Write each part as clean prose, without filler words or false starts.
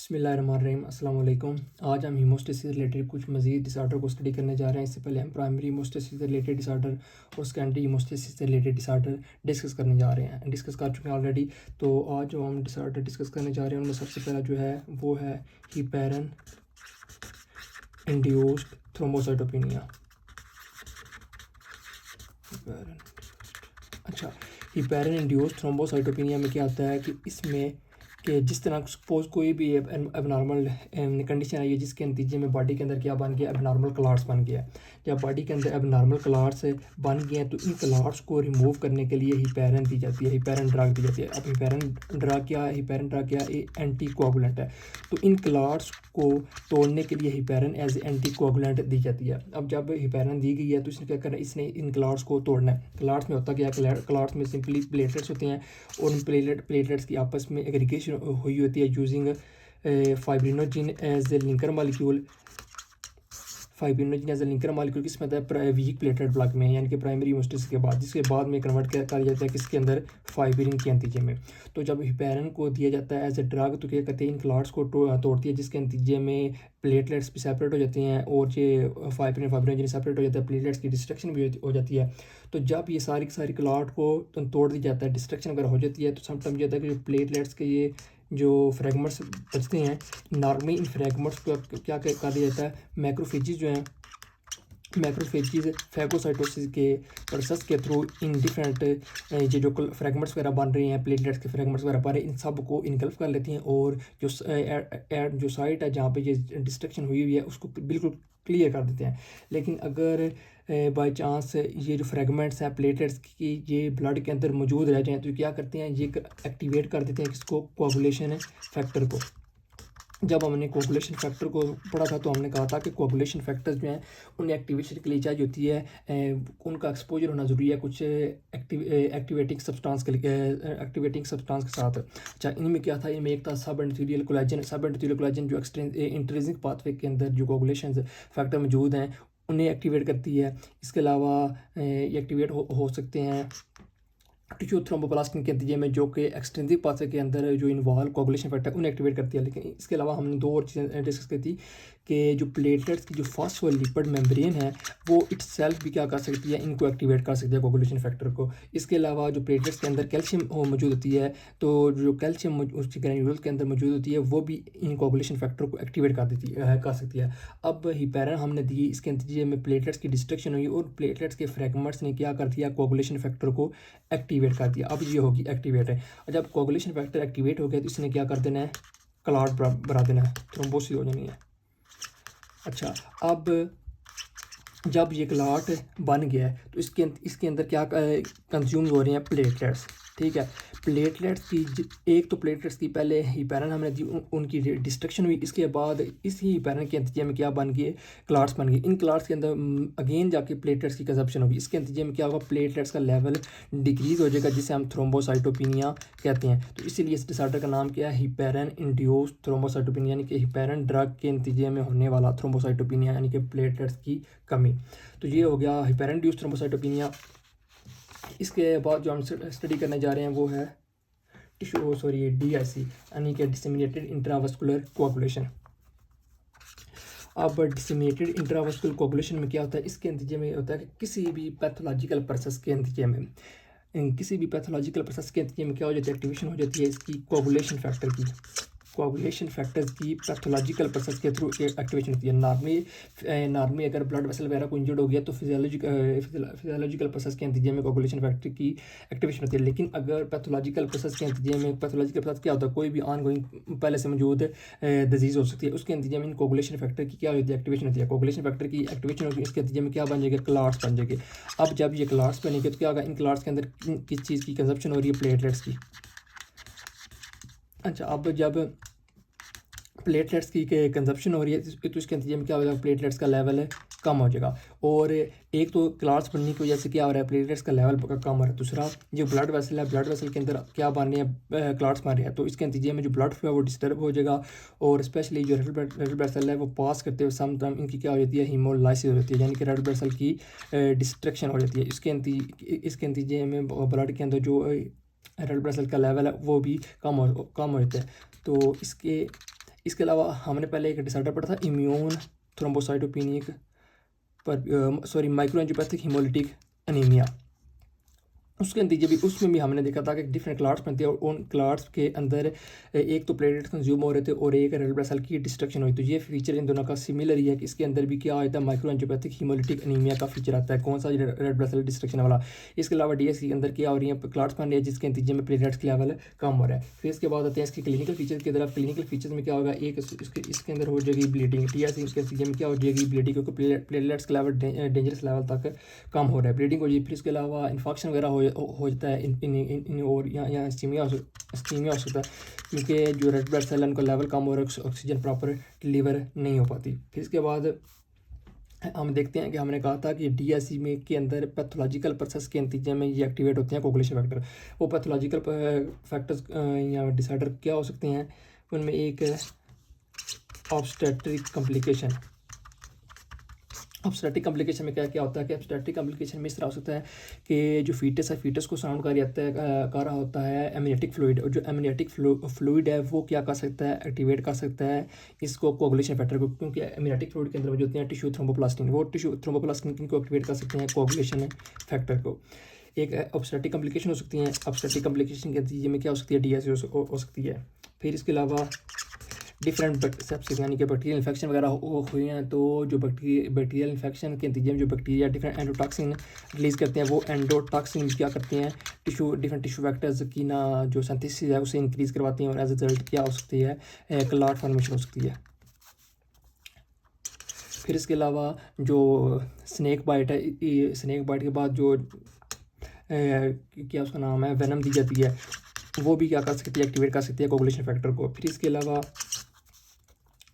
बिस्मिल्लाहिर्रहमानिर्रहीम अस्सलाम वालेकुम। आज हम हीमोस्टेसिस से रिलेटेड कुछ मज़ीद डिसऑर्डर को स्टडी करने जा रहे हैं। इससे पहले हम प्राइमरी हीमोस्टेसिस से रिलेटेड डिसऑर्डर और सेकेंडरी हीमोस्टेसिस से रिलेटेड डिसऑर्डर डिस्कस करने जा रहे हैं, डिस्कस कर चुके हैं ऑलरेडी। तो आज जो हम डिसऑर्डर डिस्कस करने जा रहे हैं उनमें सबसे पहला जो है वो है हीपेरन इंड्यूस्ड थ्रोम्बोसाइटोपेनिया। अच्छा, हीपेरन इंड्यूस्ड थ्रोम्बोसाइटोपेनिया में क्या होता है कि इसमें कि जिस तरह सपोज कोई भी एबनॉर्मल कंडीशन आई है जिसके नतीजे में बॉडी के अंदर क्या बन गया, एबनॉर्मल क्लॉट्स बन गया। जब बॉडी के अंदर एबनॉर्मल क्लॉट्स बन गए हैं तो इन क्लॉट्स को रिमूव करने के लिए हीपेरन दी जाती है, हीपेरन ड्रग दी जाती है। अब हीपेरन ड्रग क्या है, एंटी कोआगुलेंट है। तो इन क्लॉट्स को तोड़ने के लिए हीपेरन एज एंटी कोआगुलेंट दी जाती है। अब जब हीपेरन दी गई है तो इसने क्या करना है, इसने इन क्लॉट्स को तोड़ना है। क्लॉट्स में होता क्या है, क्लॉट्स में सिंपली प्लेटलेट्स होते हैं और उन प्लेटलेट्स की आपस में एग्रीगेशन हुई होती है using fibrinogen as a linker molecule. Fibrinogen as a linker molecule किस में आता है, वीक प्लेटेड ब्लॉक में, यानी कि प्राइमरी हीमोस्टेसिस के बाद, जिसके बाद में कन्वर्ट किया जाता है किसके अंदर, फाइब्रिन के नतीजे में। तो जब हीपेरन को दिया जाता है एज ए ड्रग तो क्या कहते हैं, इन क्लॉट्स को तोड़ती है, जिसके नतीजे में प्लेटलेट्स भी सेपरेट हो जाते हैं और ये फाइब्रिनोजिन सेपरेट हो जाता है, प्लेटलेट्स की डिस्ट्रक्शन भी हो जाती है। तो जब ये सारी की सारी क्लॉट को तोड़ दी जाता है, डिस्ट्रक्शन अगर हो जाती है, तो समटाइम ये होता है कि जो प्लेटलेट्स के ये जो फ्रेगमेंट्स बचते हैं, नॉर्मली इन फ्रेगमेंट्स को क्या कर दिया जाता है, मैक्रोफेजेस जो हैं, मैक्रोफेजेस फैगोसाइटोसिस के प्रोसेस के थ्रू इन डिफरेंट ये जो फ्रेगमेंट्स वगैरह बन रहे हैं, प्लेटलेट्स के फ्रेगमेंट्स वगैरह बन रहे हैं, इन सब को इनगल्फ कर लेती हैं और जो साइट है जहाँ पे ये डिस्ट्रक्शन हुई हुई है उसको बिल्कुल क्लियर कर देते हैं। लेकिन अगर बाय चांस ये जो फ्रेगमेंट्स हैं प्लेटलेट्स की ये ब्लड के अंदर मौजूद रह जाएँ तो क्या करते हैं, ये एक्टिवेट कर देते हैं किसको, कोआगुलेशन फैक्टर को। जब हमने कोआगुलेशन फैक्टर को पढ़ा था तो हमने कहा था कि कोआगुलेशन फैक्टर्स जो हैं उन्हें एक्टिवेशन के लिए चाहिए होती है, उनका एक्सपोजर होना ज़रूरी है कुछ एक्टिवेटिंग सब्सटेंस के साथ। अच्छा, इनमें क्या था, इनमें एक था सब एंडोथेलियल कोलेजन जो इंट्रिंसिक पाथवे के अंदर जो कोआगुलेशन फैक्टर मौजूद हैं उन्हें एक्टिवेट करती है। इसके अलावा ये एक्टिवेट हो सकते हैं टिश्यू थ्रोम्बोप्लास्टिन के नतीजे में, जो कि एक्सट्रिंसिक पाथवे के अंदर जो इन्वॉल्व कोआगुलेशन फैक्टर उन्हें एक्टिवेट करती है। लेकिन इसके अलावा हमने दो और चीज़ें डिस्कस की थी कि जो प्लेटलेट्स की जो फॉस्फोलिपिड मेम्ब्रेन है वो इटसेल्फ भी क्या कर सकती है, इनको एक्टिवेट कर सकती है कोआगुलेशन फैक्टर को। इसके अलावा जो प्लेटलेट्स के अंदर कैल्शियम मौजूद होती है, तो जो कैल्शियम उसकी ग्रैन्यूल्स के अंदर मौजूद होती है वो भी इन कोआगुलेशन फैक्टर को एक्टिवेट कर सकती है। अब हीपेरन हमने दी, इसके नतीजे में प्लेटलेट्स की डिस्ट्रक्शन हुई और प्लेटलेट्स के फ्रेगमेंट्स ने क्या कर दिया, कोआगुलेशन फैक्टर को एक्टिवेट कर दिया। अब ये होगी एक्टिवेट है, और जब कोआगुलेशन फैक्टर एक्टिवेट हो गया तो इसने क्या कर देना है, क्लॉट बना देना है, थ्रोम्बोसिस हो जानी है। अच्छा, अब जब ये क्लॉट बन गया है तो इसके अंदर क्या कंज्यूम हो रहे हैं, प्लेटलेट्स। ठीक है, प्लेटलेट्स की एक तो प्लेटलेट्स की पहले हीपेरन हमने दी, उनकी डिस्ट्रक्शन हुई। इसके बाद इस हीपेरन के नतीजे में क्या बन गए, क्लॉट्स बन गए। इन क्लॉट्स के अंदर अगेन जाके प्लेटलेट्स की कंजप्शन होगी। इसके नतीजे में क्या होगा, प्लेटलेट्स का लेवल डिक्रीज हो जाएगा, जिसे हम थ्रोम्बोसाइटोपिनिया कहते हैं। तो इसीलिए इस डिसऑर्डर का नाम क्या है, हीपेरन इंड्यूस्ड थ्रोम्बोसाइटोपिनिया, यानी कि हीपेरन ड्रग के नतीजे में होने वाला थ्रोम्बोसाइटोपिनिया, यानी कि प्लेटलेट्स की कमी। तो ये हो गया हीपेरन इंड्यूस्ड थ्रोम्बोसाइटोपिनिया। इसके बाद जो हम स्टडी करने जा रहे हैं वो है DIC, यानी कि डिसेमिनेटेड इंट्रावास्कुलर कोआगुलेशन। अब डिसेमिनेटेड इंट्रावास्कुलर कोआगुलेशन में क्या होता है, इसके नतीजे में होता है कि किसी भी पैथोलॉजिकल प्रोसेस के नतीजे में क्या हो जाती है, एक्टिवेशन हो जाती है इसकी कोआगुलेशन फैक्टर्स की पैथोलॉजिकल प्रोसेस के थ्रू एक्टिवेशन होती है। नॉर्मली अगर ब्लड वेसल वगैरह को इंजर्ड हो गया तो फिजियोलॉजिकल प्रोसेस के नतीजे में कोआगुलेशन फैक्टर की एक्टिवेशन होती है। लेकिन अगर पैथोलॉजिकल प्रोसेस के नतीजे में, पैथोलॉजिकल प्रोसेस क्या होता है, कोई भी ऑनगोइंग पहले से मौजूद डिजीज़ हो सकती है, उसके नतीजे में कोआगुलेशन फैक्टर की क्या होती है, एक्टिवेशन होती है। कोआगुलेशन फैक्टर की एक्टिवेशन होगी, इसके नतीजे में क्या बन जाएगा, क्लॉट्स बन जाएंगे। अब जब ये क्लॉट्स बनेंगे तो क्या होगा, इन क्लॉट्स के अंदर किस चीज़ की कंजप्शन हो रही है, प्लेटलेट्स की। अच्छा, अब जब प्लेटलेट्स की कंजप्शन हो रही है तो इसके नतीजे में क्या हो जाएगा, प्लेटलेट्स का लेवल कम हो जाएगा। और एक तो क्लॉट्स बनने की वजह से क्या हो रहा है, प्लेटलेट्स का लेवल कम हो रहा है। दूसरा, जो ब्लड वेसल है, ब्लड वेसल के अंदर क्या बन रहे हैं, क्लॉट्स बन रहे हैं, तो इसके नतीजे में जो ब्लड फ्लो है वो डिस्टर्ब हो जाएगा। और स्पेशली जो रेड ब्लड सेल है वो पास करते हुए सम टाइम इनकी क्या हो जाती है, हीमोलाइसिस हो जाती है, यानी कि रेड ब्लड सेल की डिस्ट्रक्शन हो जाती है। इसके नतीजे में ब्लड के अंदर जो रेड ब्लड सेल का लेवल है वो भी कम हो जाता है। तो इसके अलावा हमने पहले एक डिसऑर्डर पढ़ा था इम्यून थ्रोम्बोसाइटोपेनिक माइक्रोएंजियोपैथिक हीमोलिटिक एनीमिया। उसके नतीजे भी उसमें भी हमने देखा था कि डिफरेंट क्लाट्स बनते हैं और उन क्लाट्स के अंदर एक तो प्लेटलेट्स कंज्यूम हो रहे थे और एक रेड ब्लड सेल की डिस्ट्रक्शन हुई। तो ये फीचर इन दोनों का सिमिलर ही है कि इसके अंदर भी क्या आता है, माइक्रो एंजियोपैथिक हीमोलिटिक एनीमिया का फीचर आता है। कौन सा, रेड ब्लड सेल डिस्ट्रक्शन वाला। इसके अलावा डीएस के अंदर क्या हो रही है, क्लाट्स बन रही है जिसके नतीजे में प्लेटलेट्स के लेवल कम हो रहा है। फिर इसके बाद आते हैं इसके क्लिनिकल फीचर्स की तरफ। क्लिनिकल फीचर्स में क्या होगा, एक इसके अंदर हो जाएगी ब्लीडिंग। डीएस के नतीजे में क्या हो जाएगी, ब्लीडिंग, क्योंकि प्लेटलेट्स का लेवल डेंजरस लेवल तक कम हो रहा है, ब्लीडिंग हो जाएगी। फिर इसके अलावा इन्फेक्शन वगैरह हो जाता है और यहाँ स्टीमिया हो सकता है, क्योंकि जो रेड ब्लड सेल है उनका लेवल कम हो रहा है, ऑक्सीजन प्रॉपर डिलीवर नहीं हो पाती। फिर इसके बाद हम देखते हैं कि हमने कहा था कि डीएसई में के अंदर पैथोलॉजिकल प्रोसेस के नतीजे में ये एक्टिवेट होते हैं कोगुलेशन फैक्टर। वो पैथोलॉजिकल फैक्टर्स या डिसऑर्डर क्या हो सकते हैं, उनमें एक ऑब्स्टेट्रिक कॉम्प्लिकेशन। ऑब्स्टेट्रिक कॉम्प्लिकेशन में क्या क्या होता है कि ऑब्स्टेट्रिक कॉम्प्लिकेशन में इस तरह हो सकता है कि जो फीटस है, फीटस को साउंड कर रहा होता है एमनियोटिक फ्लूइड, और जो एमनियोटिक फ्लूइड है वो क्या कर सकता है, एक्टिवेट कर सकता है इसको कोगुलेशन फैक्टर को, क्योंकि एमनियोटिक फ्लूइड के अंदर मौजूद होते हैं टिश्यू थ्रोम्बोप्लास्टिन। वो टिश्यू थ्रोम्बोप्लास्टिन को एक्टिवेट कर सकते हैं कोगुलेशन फैक्टर को। एक ऑब्स्टेट्रिक कॉम्प्लिकेशन हो सकती है। ऑब्स्टेट्रिक कॉम्प्लिकेशन के नतीजे में क्या हो सकती है, डीएसई हो सकती है। फिर इसके अलावा डिफरेंट सेप्सिस यानी कि बैक्टीरियल इन्फेक्शन वगैरह हुए हैं, तो जो बैक्टीरियल इन्फेक्शन के नतीजे में जो बैक्टीरिया डिफरेंट एंडोटॉक्सिन रिलीज़ करते हैं, वो एंडोटॉक्सिन क्या करते हैं, डिफरेंट टिश्यू फैक्टर्स की ना जो सिंथेसिस है उसे इंक्रीज़ करवाती हैं, और एज अ रिजल्ट क्या हो सकती है, क्लॉट फॉर्मेशन हो सकती है। फिर इसके अलावा जो स्नेक बाइट है, स्नेक बाइट के बाद जो क्या उसका नाम है, वेनम दी जाती है, वो भी क्या कर सकती है, एक्टिवेट कर सकती है कोगुलेशन फैक्टर को। फिर इसके अलावा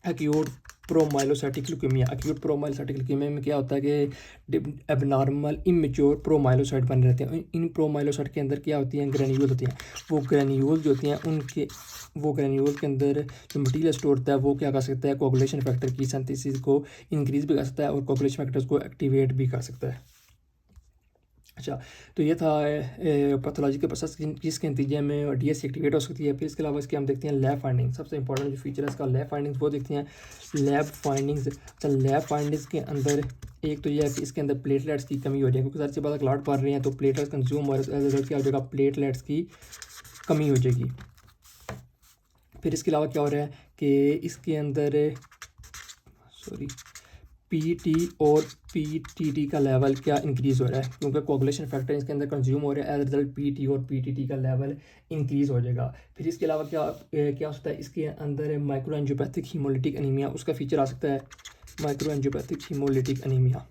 acute promyelocytic leukaemia. Acute promyelocytic leukaemia में क्या होता है कि एबनॉर्मल इमेच्योर प्रोमाइलोसाइट बने रहते हैं। इन प्रोमाइलोसाइट के अंदर क्या होती हैं, ग्रेन्यूल होती हैं। वो ग्रेन्यूल जो होती हैं उनके वो ग्रेन्यूल के अंदर जो मटीरियल स्टोर होता है वो क्या कर सकता है, कोगुलेशन फैक्टर की सिंथेसिस को इंक्रीज भी कर सकता है और कोगुलेशन फैक्टर्स को एक्टिवेट भी कर सकता है। अच्छा, तो ये था पैथोलॉजिकल प्रोसेस जिसके नतीजे में डीएसई एक्टिवेट हो सकती है। फिर इसके अलावा इसके हम देखते हैं लैब फाइंडिंग। सबसे इंपॉर्टेंट जो फीचर है इसका लैब फाइंडिंग्स, वो देखते हैं लैब फाइंडिंग्स। अच्छा, लैब फाइंडिंग्स के अंदर एक तो यह है कि इसके अंदर प्लेटलेट्स की कमी हो रही है, क्योंकि सारी सी बात क्लॉट पड़ रही हैं, तो प्लेटलेट्स कंज्यूम हो रहे हैं, तो क्या हो जाएगा, प्लेटलेट्स की कमी हो जाएगी। फिर इसके अलावा क्या हो रहा है कि इसके अंदर पीटी और पीटीटी का लेवल क्या इंक्रीज़ हो रहा है, क्योंकि कोगुलेशन फैक्टर इसके अंदर कंज्यूम हो रहा है, एज रिजल्ट पीटी और पीटीटी का लेवल इंक्रीज़ हो जाएगा। फिर इसके अलावा क्या हो सकता है, इसके अंदर माइक्रो एंजियोपैथिक हीमोलिटिक एनीमिया, उसका फीचर आ सकता है, माइक्रो एंजियोपैथिक हीमोलिटिक एनीमिया।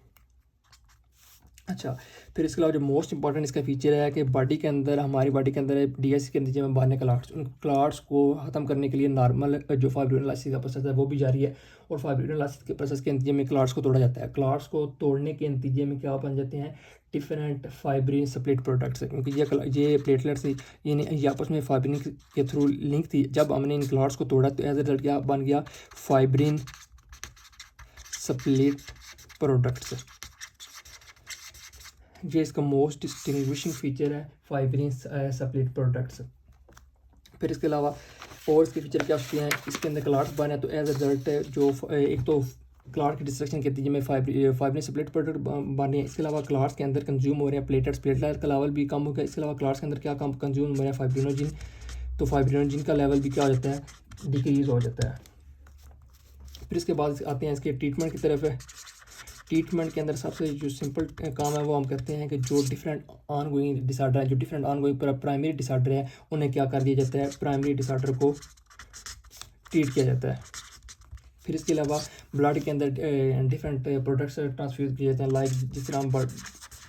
अच्छा, फिर इसके अलावा जो मोस्ट इंपॉर्टेंट इसका फीचर है कि बॉडी के अंदर, हमारी बॉडी के अंदर डीएसई के नतीजे में बनने क्लॉट्स, उन क्लॉट्स को ख़त्म करने के लिए नॉर्मल जो फाइब्रिनोलाइसिस का प्रोसेस है वो भी जारी है, और फाइब्रिनोलाइसिस के प्रोसेस के नतीजे में क्लॉट्स को तोड़ा जाता है। क्लॉट्स को तोड़ने के नतीजे में क्या बन जाते हैं, डिफरेंट फाइब्रिन स्प्लिट प्रोडक्ट्स, क्योंकि ये प्लेटलेट्स ये आपस में फाइब्रिन के थ्रू लिंक थी। जब हमने इन क्लॉट्स को तोड़ा तो एज रिजल्ट क्या बन गया, फाइब्रिन स्प्लिट प्रोडक्ट्स। ये इसका मोस्ट डिस्टिंग्विशिंग फीचर है, फाइब्रिन स्प्लिट प्रोडक्ट्स। फिर इसके अलावा और इसके फीचर क्या होते हैं, इसके अंदर क्लॉट्स बने हैं, तो एज अ रिजल्ट जो एक तो क्लॉट की डिस्ट्रक्शन के नतीजे में फाइब्रिन स्प्लिट प्रोडक्ट बन रहे हैं। इसके अलावा क्लॉट्स के अंदर कंज्यूम हो रहे हैं प्लेटलेट्स का लेवल भी कम हो गया। इसके अलावा क्लॉट्स के अंदर क्या कम कंज्यूम हो रहा है, फाइब्रिनोजिन, तो फाइब्रिनोजिन का लेवल भी क्या हो जाता है, डिक्रीज हो जाता है। फिर इसके बाद आते हैं इसके ट्रीटमेंट की तरफ है। ट्रीटमेंट के अंदर सबसे जो सिंपल काम है वो हम कहते हैं कि जो डिफरेंट ऑन गोइंग डिसऑर्डर है, जो different on going primary disorder है, उन्हें क्या कर दिया जाता है, प्राइमरी डिसऑर्डर को ट्रीट किया जाता है। फिर इसके अलावा ब्लड के अंदर डिफरेंट प्रोडक्ट्स ट्रांसफ्यूज किए जाते हैं, लाइक जिस तरह हम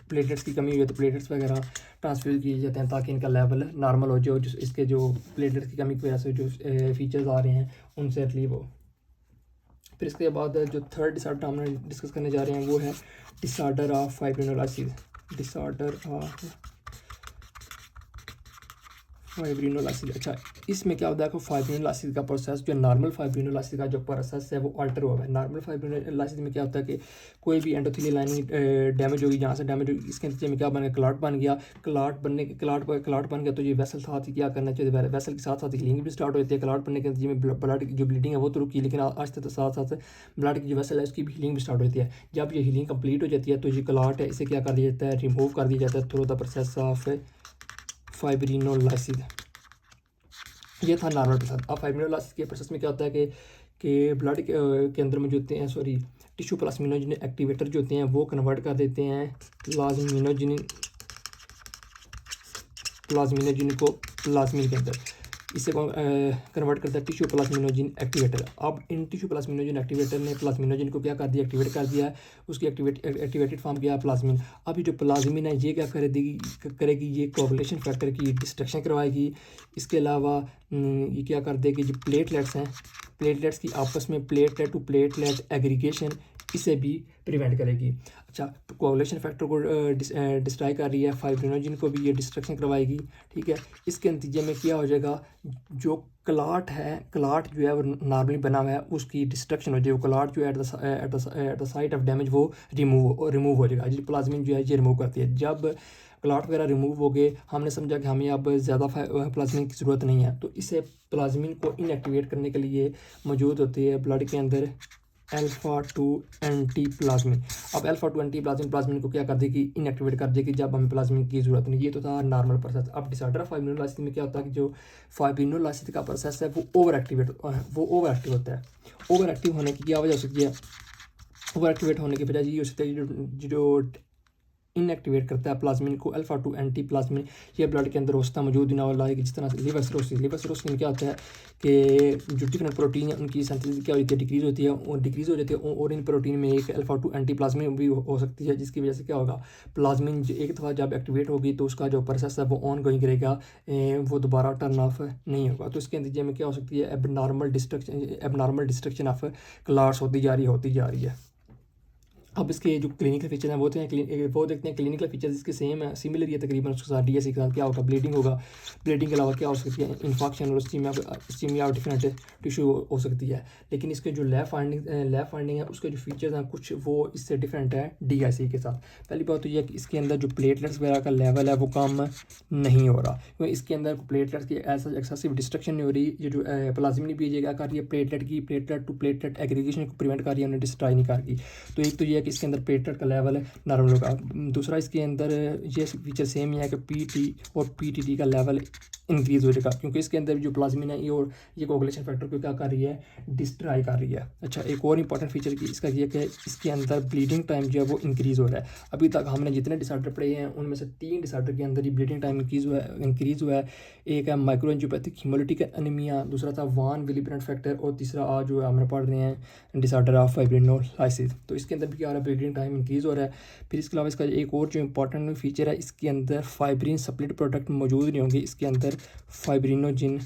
प्लेटलेट्स की कमी हुई है तो प्लेटलेट्स वगैरह ट्रांसफ्यूज किए जाते हैं ताकि इनका लेवल नॉर्मल हो जाए, इसके जो प्लेटलेट्स की कमी की वजह से जो फीचर्स आ रहे हैं उनसे रिलीव हो। फिर इसके बाद जो थर्ड डिसऑर्डर हम डिस्कस करने जा रहे हैं वो है disorder of fibrinolysis. Disorder of fibrinolysis. अच्छा, इसमें क्या होता है कि फाइब्रिनोलाइसिस का प्रोसेस जो नॉर्मल फाइब्रिनोलाइसिस का जो प्रोसेस है वो अल्टर हुआ है। नॉर्मल फाइब्रिनोलाइसिस में क्या होता है कि कोई भी एंडोथेलियल लाइनिंग डैमेज होगी, जहाँ से डैमेज होगी, इसके नतीजे में क्या बन गया, क्लॉट बन गया। क्लॉट बन गया तो ये वेसल साथ ही क्या करना चाहिए, वेसल के साथ साथ हीलिंग भी स्टार्ट हो जाती है। क्लॉट बनने के नतीजे में ब्लड की जो ब्लीडिंग है वो तो रुकी, लेकिन आस्ते तो साथ साथ ब्लड की जो वेसल है उसकी भी हीलिंग भी स्टार्ट हो जाती है। जब ये हीलिंग कंप्लीट हो जाती है तो ये क्लॉट है इसे क्या कर दिया जाता है, रिमूव कर दिया जाता है थ्रू द प्रोसेस ऑफ फाइब्रिनोलाइसिस। ये था नॉर्मल प्रोसेस। अब फाइब्रिनोलाइसिस के प्रोसेस में क्या होता है कि ब्लड के अंदर में जो होते हैं टिश्यू प्लाज्मिनोजेन एक्टिवेटर जो होते हैं वो कन्वर्ट कर देते हैं प्लाज्मिनोजेन को प्लाज्मिन के अंदर। इसे कन्वर्ट करता है टिश्यू प्लाज्मिनोजेन एक्टिवेटर। अब इन टिश्यू प्लाज्मिनोजेन एक्टिवेटर ने प्लाज्मिनोजेन को क्या कर दिया, एक्टिवेट कर दिया है, उसकी एक्टिवेटेड फॉर्म किया प्लाज्मिन। अब ये जो प्लाज्मिन है ये क्या करेगी, ये कोगुलेशन फैक्टर की डिस्ट्रक्शन करवाएगी। इसके अलावा ये क्या कर देगी, जो प्लेटलेट्स हैं, प्लेटलेट्स की आपस में प्लेटलेट टू प्लेटलेट एग्रीगेशन इसे भी प्रिवेंट करेगी। अच्छा, कोगुलेशन फैक्टर को डिस्ट्रॉय कर रही है, फाइब्रिनोजेन को भी ये डिस्ट्रक्शन करवाएगी। ठीक है, इसके नतीजे में क्या हो जाएगा, जो क्लॉट जो है वो नॉर्मली बना हुआ है उसकी डिस्ट्रक्शन हो जाएगी। वो क्लॉट जो है at the site of damage वो रिमूव हो जाएगा। जो प्लाज्मिन जो है ये रिमूव करती है। जब क्लॉट वगैरह रिमूव हो गए, हमने समझा कि हमें अब ज़्यादा प्लाज्मिन की ज़रूरत नहीं है, तो इसे प्लाज्मिन को इनएक्टिवेट करने के लिए मौजूद होती है ब्लड के अंदर अल्फा-2 एंटी प्लाज्मिन। अब अल्फा-2 एंटी प्लाज्मिन को क्या कर देगी, इनएक्टिवेट कर देगी जब हमें प्लाज्मिन की ज़रूरत नहीं। ये तो था नॉर्मल प्रोसेस। अब डिसऑर्डर ऑफ फाइब्रिनोलाइसिस में क्या होता है कि जो फाइब्रिनोलाइसिस का प्रोसेस है वो ओवर एक्टिव होता है। ओवर एक्टिव होने की क्या वजह हो सकती है, ओवर एक्टिवेट होने की वजह ये हो सकती है जो इनएक्टिवेट करता है प्लाज्मिन को, अल्फा-2 एंटी प्लाज्मिन ये ब्लड के अंदर होता मौजूद ना हो लाएगी। जिस तरह से लिवर सिरोसिस में क्या होता है कि जो डिफरेंट प्रोटीन है उनकी सिंथेसिस क्या होती है, डिक्रीज हो जाती है और इन प्रोटीन में एक अल्फा-2 एंटी प्लाज्मिन भी हो सकती है, जिसकी वजह से क्या होगा, प्लाज्मिन एक दफ़ा जब एक्टिवेट होगी तो उसका जो प्रोसेस है वो ऑन गोइंग रहेगा, वो दोबारा टर्न ऑफ नहीं होगा। तो इसके नतीजे में क्या हो सकती है, एबनॉर्मल डिस्ट्रक्शन ऑफ क्लॉट्स होती जा रही है। अब इसके जो क्लिनिकल फीचर हैं वो देखते हैं क्लिनिकल फीचर्स इसके सेम है, सिमिलर ही है तकरीबन। उसके साथ डीएससी के साथ क्या होगा, ब्लीडिंग होगा। ब्लीडिंग के अलावा क्या हो सकती है, इन्फेक्शन और स्टीमिया और डिफरेंट टिश्यू हो सकती है। लेकिन इसके जो लैब फाइंडिंग है उसके जो फीचर्स हैं कुछ वो इससे डिफरेंट है डीएससी के साथ। पहली बात तो यह है कि इसके अंदर जो प्लेटलेट्स वगैरह का लेवल है वो कम नहीं हो रहा, क्योंकि इसके अंदर प्लेटलेट्स की ऐसा एक्सेसिव डिस्ट्रक्शन नहीं हो रही। ये जो प्लाज्मिन भी ये क्या कर रही है, प्लेटलेट टू प्लेटलेट एग्रीगेशन को प्रिवेंट कर रही है, उन्हें डिस्ट्रॉय नहीं कर रही। तो एक तो ये है कि इसके अंदर प्लेटलेट का लेवल है नॉर्मल होगा। दूसरा इसके अंदर ये फीचर सेम ही है कि पीटी और पीटीटी का लेवल इंक्रीज़ हो जाएगा, क्योंकि इसके अंदर जो प्लाज्मिन है ये कोगुलेशन फैक्टर को क्या कर रही है, डिस्ट्रॉय कर रही है। अच्छा, एक और इंपॉर्टेंट फीचर की इसका ये कि इसके अंदर ब्लीडिंग टाइम जो है वो इंक्रीज़ हो रहा है। अभी तक हमने जितने डिसऑर्डर पढ़े हैं उनमें से 3 डिसऑर्डर के अंदर ही ब्लीडिंग टाइम इंक्रीज़ हुआ है। एक है माइक्रोएंजियोपैथिक हीमोलिटिक एनीमिया, दूसरा था वान विलिब्रेंट फैक्टर, और तीसरा आज जो है हमने पढ़ रहे हैं डिसऑर्डर ऑफ फाइब्रिनोलाइसिस। तो इसके अंदर भी क्या हो रहा है, ब्लीडिंग टाइम इंक्रीज़ हो रहा है। फिर इसके अलावा इसका एक और जो इंपॉर्टेंट फीचर है, इसके अंदर फाइब्रिन सप्लिट प्रोडक्ट मौजूद नहीं होंगे, इसके अंदर फाइब्रिनोजिन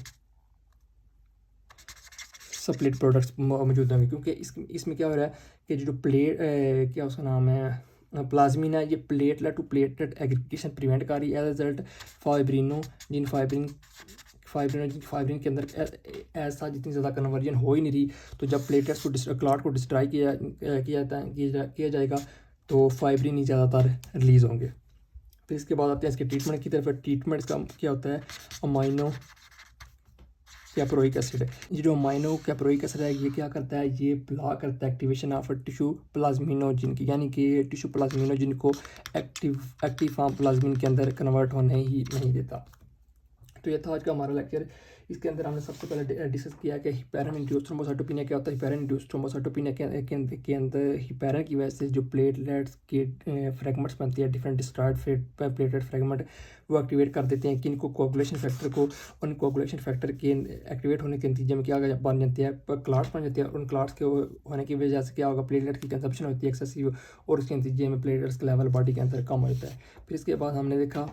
सप्लिट प्रोडक्ट्स मौजूद होंगे, क्योंकि इसमें क्या हो रहा है कि जो क्या उसका नाम है, प्लाज्मिन है, ये platelet to platelet aggregation prevent कर रही है। एज रिजल्ट फाइब्रिन के अंदर ऐसा जितनी ज़्यादा कन्वर्जन हो ही नहीं रही, तो जब प्लेटलेट्स को क्लॉट को डिस्ट्रॉय किया जाएगा तो फाइब्रिन ही ज़्यादातर रिलीज़ होंगे। फिर इसके बाद आते हैं इसके ट्रीटमेंट की तरफ। ट्रीटमेंट इसका क्या होता है, अमाइनो कैप्रोइक एसिड। ये जो अमाइनो कैप्रोइक एसिड है ये क्या करता है, ये ब्लॉक करता है एक्टिवेशन ऑफ टिश्यू प्लाज्मिनोजिन की, यानी कि टिश्यू प्लाज्मिनोजिन को एक्टिव फॉर्म प्लाज्मिन के अंदर कन्वर्ट होने ही नहीं देता। तो ये था आज का हमारा लेक्चर। इसके अंदर हमने सबसे पहले डिस्कस किया कि हिपैरन इंड्यूस्ड थ्रोम्बोसाइटोपेनिया क्या होता है। हिपैरन इंड्यूस्ड थ्रोम्बोसाइटोपेनिया के अंदर हिपैरन की वजह से जो प्लेटलेट्स के फ्रेगमेंट्स बनती है, डिफरेंट डिस्ट्रॉयड प्लेटलेट फ्रेगमेंट, वो एक्टिवेट कर देते हैं किनको, कोगुलेशन फैक्टर को। उन कोगुलेशन फैक्टर के एक्टिवेट होने के नतीजे में क्या बन जाती है, क्लॉट्स बन जाती है। उन क्लॉट्स के होने की वजह से क्या होगा, प्लेटलेट की कंजप्शन होती है एक्सेसिव, और उसके नतीजे में प्लेटलेट्स का लेवल बॉडी के अंदर कम हो जाता है। फिर इसके बाद हमने देखा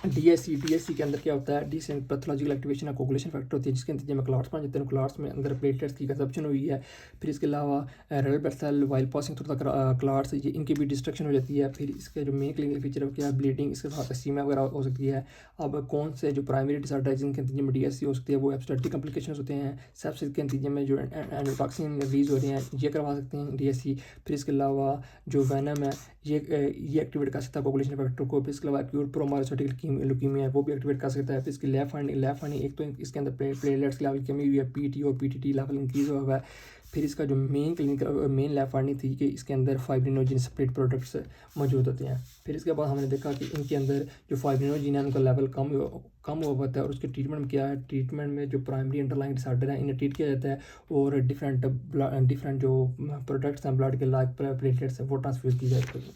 डीएससी के अंदर क्या होता है, डीएससी पैथोलॉजिकल एक्टिवेशन और कोगुलेशन फैक्टर होती है, जिसके नतीजे में क्लॉट्स बन जाते हैं। क्लॉट्स में अंदर प्लेटलेट्स की कंजप्शन हुई है। फिर इसके अलावा red blood cell while passing through the clots, ये इनकी भी डिस्ट्रक्शन हो जाती है। फिर इसके जो मेन क्लिनिकल फीचर है क्या है, ब्लीडिंग, इसके साथ एस्टीमिया वगैरह हो सकती है। अब कौन से जो प्राइमरी डिसऑर्डर है जिनके नतीजे में डीएससी हो सकती है, वो एब्स्ट्रैक्टिव कॉम्प्लिकेशंस होते हैं। सेप्सिस के नतीजे में जो एंडोटॉक्सिन रिलीज हो रहे हैं, ये करवा सकते हैं डीएससी। फिर इसके अलावा जो वेनम है ये एक्टिवेट कर सकता है कोगुलेशन फैक्टर को। फिर इसके अलावा एक्यूट प्रोमाइलोसाइटिक ल्यूकीमिया है वो भी एक्टिवेट कर सकता है। फिर इसकी लेफ्ट फंडिंग एक तो इसके अंदर प्लेटलेट्स की लेवल कमी हुई है, पीटी और पीटीटी लेवल इंक्रीज हुआ है। फिर इसका जो मेन लेफ्ट फंडिंग थी कि इसके अंदर फाइब्रिनोजिन स्प्लिट प्रोडक्ट्स मौजूद होते हैं। फिर इसके बाद हमने देखा कि इनके अंदर जो फाइब्रिनोजिन है उनका लेवल कम हुआ होता है। और उसके ट्रीटमेंट क्या है, ट्रीटमेंट में जो प्राइमरी अंडरलाइंग डिसऑर्डर है इन्हें ट्रीट किया जाता है और डिफरेंट जो प्रोडक्ट्स हैं ब्लड के लाइक प्लेटलेट्स हैं वो ट्रांसफ्यूज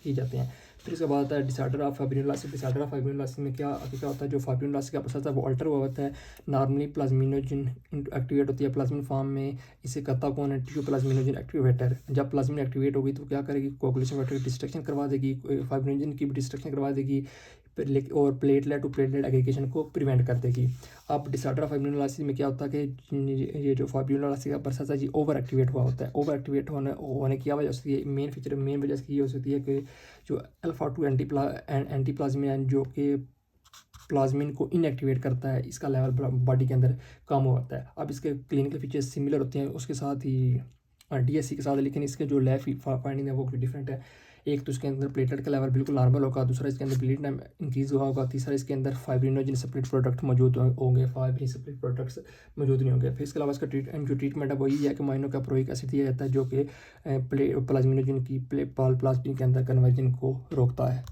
की जाते हैं। फिर इसके बाद आता है disorder of fibrinolysis. Disorder of फाइब्रिनोलाइसिस में क्या होता है, जो फाइब्रिनोलाइसिस का प्रोसेस है वो अल्टर हुआ होता है। नॉर्मली प्लाज्मिनोजिन एक्टिवेट होती है प्लाज्मिन फॉर्म में, इसे करता कौन है, टिश्यू प्लाज्मिनोजिन एक्टिवेटर। जब प्लाज्मिन एक्टिवेट होगी तो क्या करेगी, कोगुलेशन फैक्टर की डिस्ट्रक्शन करवा देगी, फाइब्रिनोजिन की भी डिस्ट्रक्शन करवा देगी और प्लेटलेट टू प्लेटलेट एग्रीगेशन को प्रिवेंट कर देगी। अब डिसऑर्डर ऑफ फाइब्रिनोलाइसिस में क्या होता है कि ये जो फाइब्रिनोलाइसिस का प्रोसेस है जी ओवर एक्टिवेट हुआ होता है। ओवर एक्टिवेट होने की वजह से मेन वजह से ये हो सकती है कि जो अल्फा-2 एंटीप्लाज्मिन जो कि प्लाज्मिन को इनएक्टिवेट करता है, इसका लेवल बॉडी के अंदर कम होता है। अब इसके क्लिनिकल फीचर्स सिमिलर होते हैं उसके साथ ही डीएससी के साथ, लेकिन इसके जो लैब फाइंडिंग है वो डिफरेंट है। एक तो इसके अंदर प्लेटलेट का लेवल बिल्कुल नॉर्मल होगा, दूसरा इसके अंदर ब्लीड टाइम इंक्रीज हुआ होगा, तीसरा इसके अंदर फाइब्रिनोजिन स्प्लिट प्रोडक्ट मौजूद होंगे, फाइब्रिन स्प्लिट प्रोडक्ट्स मौजूद नहीं होंगे। फिर इसके अलावा इसका जो ट्रीटमेंट है वो यही है कि माइनो का प्रोइक एसिड दिया जाता है जो कि प्लाज्मिनोजिन की प्लाज्मिन के अंदर कन्वर्जन को रोकता है।